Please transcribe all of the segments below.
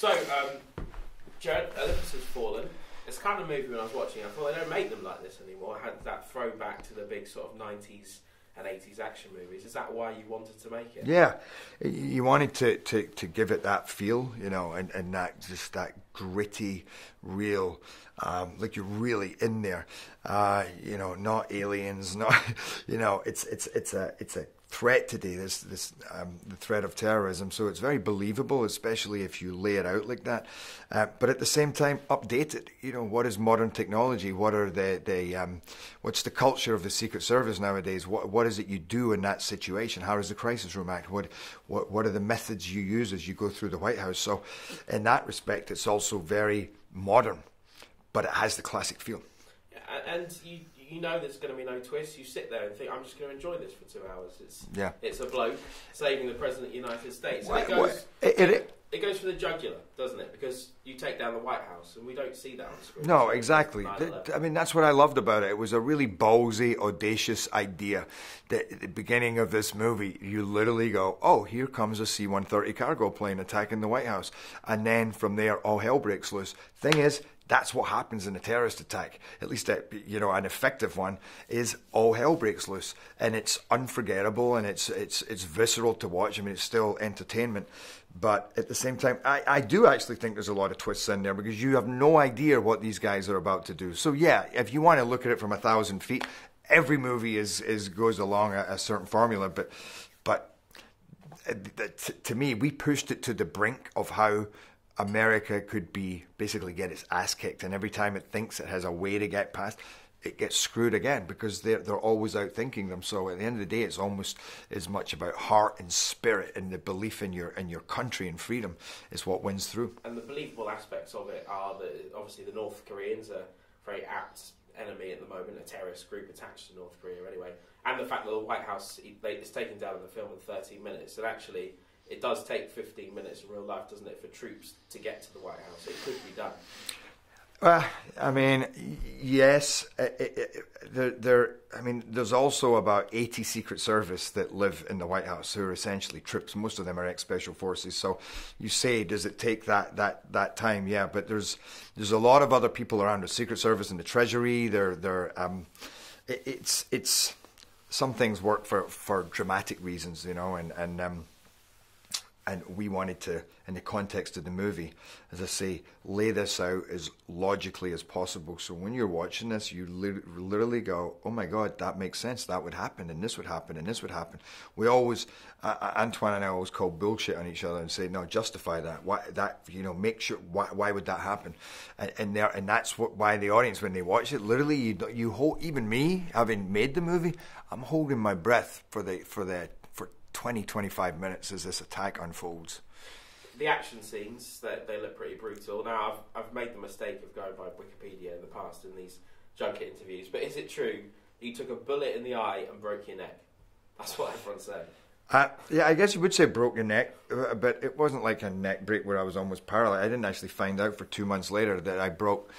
So, Gerard, Olympus Has Fallen. It's the kind of movie when I was watching, I thought they don't make them like this anymore. It had that throwback to the big sort of 90s and 80s action movies. Is that why you wanted to make it? Yeah, you wanted to give it that feel, you know, and that just that gritty, real, like you're really in there, you know, not aliens, not, you know, it's a threat today, the threat of terrorism, so it's very believable, especially if you lay it out like that, but at the same time updated. You know, what is modern technology, what are what's the culture of the Secret Service nowadays, what is it you do in that situation, how does the crisis room act, what are the methods you use as you go through the White House. So in that respect it's also very modern, but it has the classic feel. And you know there's going to be no twist. You sit there and think, I'm just going to enjoy this for 2 hours. It's a bloke saving the President of the United States. And it goes for the jugular, doesn't it? Because you take down the White House, and we don't see that on screen. No, exactly. I mean, that's what I loved about it. It was a really ballsy, audacious idea. That at the beginning of this movie, you literally go, oh, here comes a C-130 cargo plane attacking the White House. And then from there, all hell breaks loose. Thing is, that's what happens in a terrorist attack. At least, you know, an effective one is all hell breaks loose, and it's unforgettable, and it's visceral to watch. I mean, it's still entertainment, but at the same time, I do actually think there's a lot of twists in there because you have no idea what these guys are about to do. So yeah, if you want to look at it from 1,000 feet, every movie goes along a certain formula, but to me, we pushed it to the brink of how America could basically get its ass kicked, and every time it thinks it has a way to get past, it gets screwed again because they're always outthinking them. So at the end of the day, it's almost as much about heart and spirit and the belief in your country and freedom is what wins through. And the believable aspects of it are that obviously the North Koreans are a very apt enemy at the moment, a terrorist group attached to North Korea anyway, and the fact that the White House is taken down in the film in 13 minutes, and actually it does take 15 minutes in real life, doesn't it, for troops to get to the White House? It could be done. I mean, yes. I mean, there's also about 80 Secret Service that live in the White House who are essentially troops. Most of them are ex-special forces. So you say, does it take that time? Yeah, but there's a lot of other people around the Secret Service and the Treasury. It's some things work for dramatic reasons, you know, and we wanted to, in the context of the movie, as I say, lay this out as logically as possible. So when you're watching this, you literally go, oh my God, that makes sense. That would happen, and this would happen, and this would happen. We always, Antoine and I always call bullshit on each other and say, no, justify that. Why that? You know, make sure. Why would that happen? And that's why the audience, when they watch it, literally, you hold. Even me, having made the movie, I'm holding my breath for 20-25 minutes as this attack unfolds. The action scenes, they look pretty brutal. Now, I've made the mistake of going by Wikipedia in the past in these junket interviews, but is it true you took a bullet in the eye and broke your neck? That's what everyone's saying. Yeah, I guess you would say broke your neck, but it wasn't like a neck break where I was almost paralyzed. I didn't actually find out for 2 months later that I broke.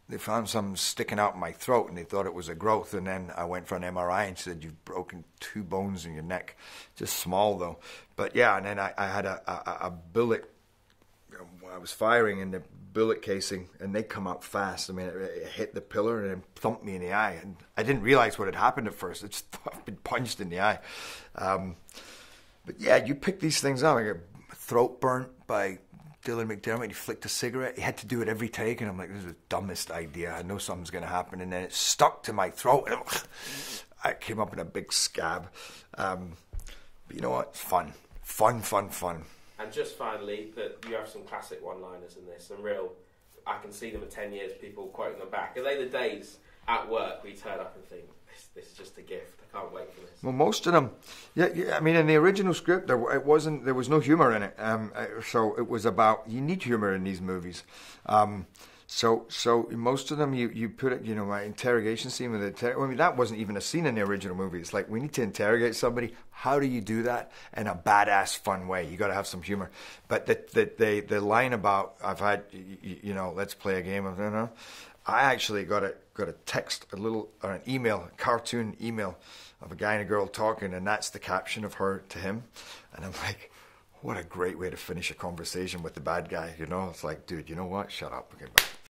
They found something sticking out in my throat, and they thought it was a growth. And then I went for an MRI and said, you've broken 2 bones in your neck. Just small, though. But yeah, and then I had a bullet. I was firing in the bullet casing, and they come up fast. I mean, it hit the pillar and then thumped me in the eye. And I didn't realize what had happened at first. I've been punched in the eye. But yeah, you pick these things up. I got throat burnt by Dylan McDermott. He flicked a cigarette. He had to do it every take, and I'm like, this is the dumbest idea. I know something's going to happen, and then it stuck to my throat, and I came up in a big scab. But you know what? Fun. And just finally, that you have some classic one-liners in this, and I can see them in 10 years, people quoting them back. Are they the days at work we turn up and think, this is just a gift, I can't wait for this? Well, most of them, yeah. I mean, in the original script, there was no humor in it. So it was about, you need humor in these movies. So most of them, you put it, you know, my interrogation scene with I mean, that wasn't even a scene in the original movie. It's like, we need to interrogate somebody. How do you do that in a badass, fun way? You got to have some humor. But the line about, I've had, you know, let's play a game of, you know, I actually got a text, or an email, a cartoon email of a guy and a girl talking, and that's the caption of her to him. And I'm like, what a great way to finish a conversation with the bad guy. You know, it's like, dude, you know what? Shut up. Okay, bye.